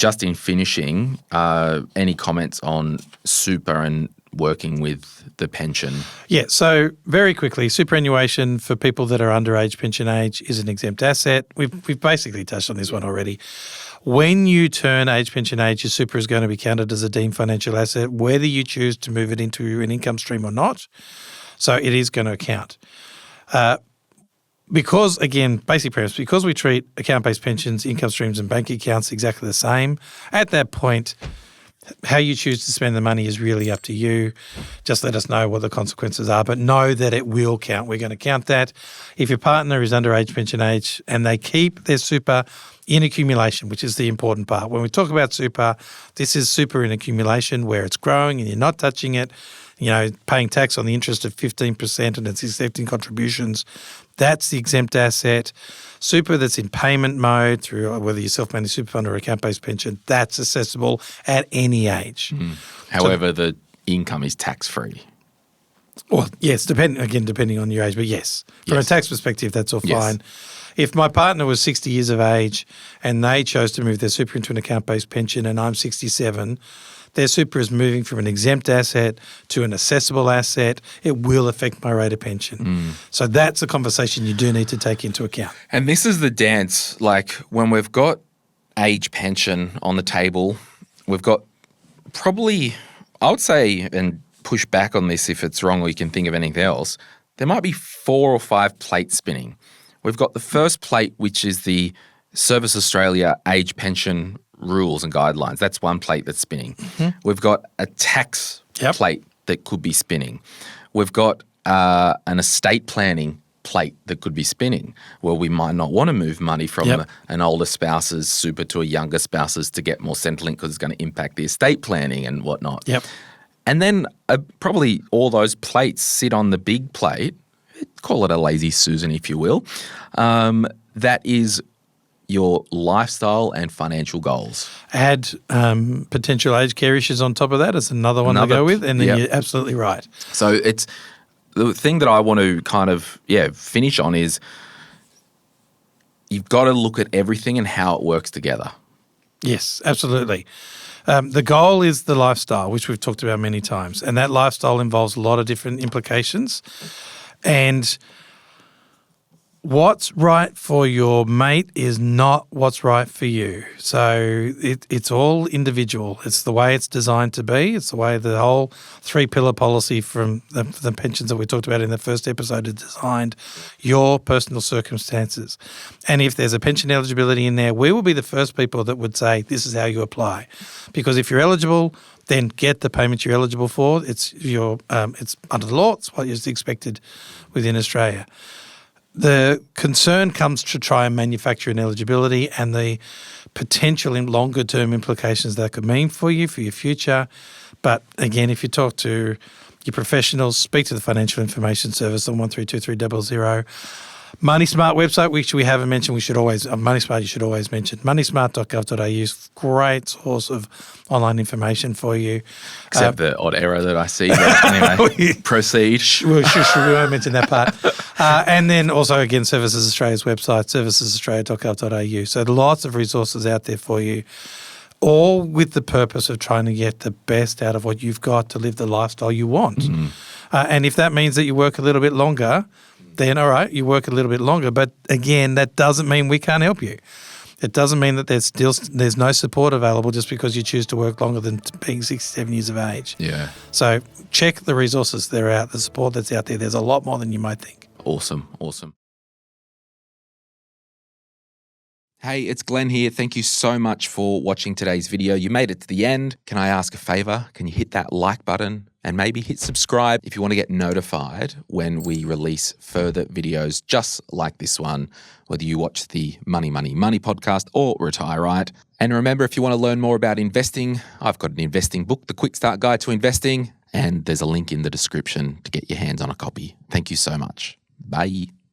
just in finishing, any comments on super and working with the pension? Yeah, so very quickly, superannuation for people that are underage pension age is an exempt asset. We've basically touched on this one already. When you turn age pension age, your super is going to be counted as a deemed financial asset, whether you choose to move it into an income stream or not. So it is going to count. Because, again, basic premise, because we treat account-based pensions, income streams and bank accounts exactly the same, at that point, how you choose to spend the money is really up to you. Just let us know what the consequences are, but know that it will count. We're going to count that. If your partner is underage pension age and they keep their super in accumulation, which is the important part. When we talk about super, this is super in accumulation where it's growing and you're not touching it, paying tax on the interest of 15% and it's accepting contributions. That's the exempt asset. Super that's in payment mode through whether you're self-managed super fund or account-based pension, that's assessable at any age. However, the income is tax-free. Well, yes, depending on your age, but yes. From a tax perspective, that's all fine. If my partner was 60 years of age and they chose to move their super into an account-based pension and I'm 67, their super is moving from an exempt asset to an assessable asset. It will affect my rate of pension. So that's a conversation you do need to take into account. And this is the dance, like when we've got age pension on the table, we've got probably, I would say, and push back on this if it's wrong or you can think of anything else, there might be 4 or 5 plates spinning. We've got the first plate, which is the Service Australia age pension rules and guidelines. That's one plate that's spinning. We've got a tax plate that could be spinning. We've got an estate planning plate that could be spinning, where we might not want to move money from an older spouse's super to a younger spouse's to get more Centrelink because it's going to impact the estate planning and whatnot. And then probably all those plates sit on the big plate, call it a lazy Susan if you will, that is your lifestyle and financial goals. Add potential aged care issues on top of that as another one to go with, and then you're absolutely right. So it's the thing that I want to kind of finish on is you've got to look at everything and how it works together. Yes, absolutely. The goal is the lifestyle, which we've talked about many times, and that lifestyle involves a lot of different implications. And what's right for your mate is not what's right for you. So it's all individual. It's the way it's designed to be. It's the way the whole 3-pillar policy from the pensions that we talked about in the first episode is designed, your personal circumstances. And if there's a pension eligibility in there, we will be the first people that would say this is how you apply. Because if you're eligible, then get the payments you're eligible for. It's under the law. It's what is expected within Australia. The concern comes to try and manufacture an eligibility and the potential in longer-term implications that could mean for you, for your future. But again, if you talk to your professionals, speak to the Financial Information Service on 132300. Money Smart website, which we haven't mentioned, Money Smart you should always mention. moneysmart.gov.au is a great source of online information for you. Except the odd error that I see. But anyway, proceed. We won't mention that part. And then also, again, Services Australia's website, servicesaustralia.gov.au. So lots of resources out there for you, all with the purpose of trying to get the best out of what you've got to live the lifestyle you want. And if that means that you work a little bit longer, then all right, you work a little bit longer. But again, that doesn't mean we can't help you. It doesn't mean that there's no support available just because you choose to work longer than being 67 years of age. Yeah. So check the resources that are out, the support that's out there. There's a lot more than you might think. Awesome. Hey, it's Glen here. Thank you so much for watching today's video. You made it to the end. Can I ask a favor? Can you hit that like button and maybe hit subscribe if you want to get notified when we release further videos just like this one, whether you watch the Money podcast or Retire Right. And remember, if you want to learn more about investing, I've got an investing book, The Quick Start Guide to Investing, and there's a link in the description to get your hands on a copy. Thank you so much. Bye.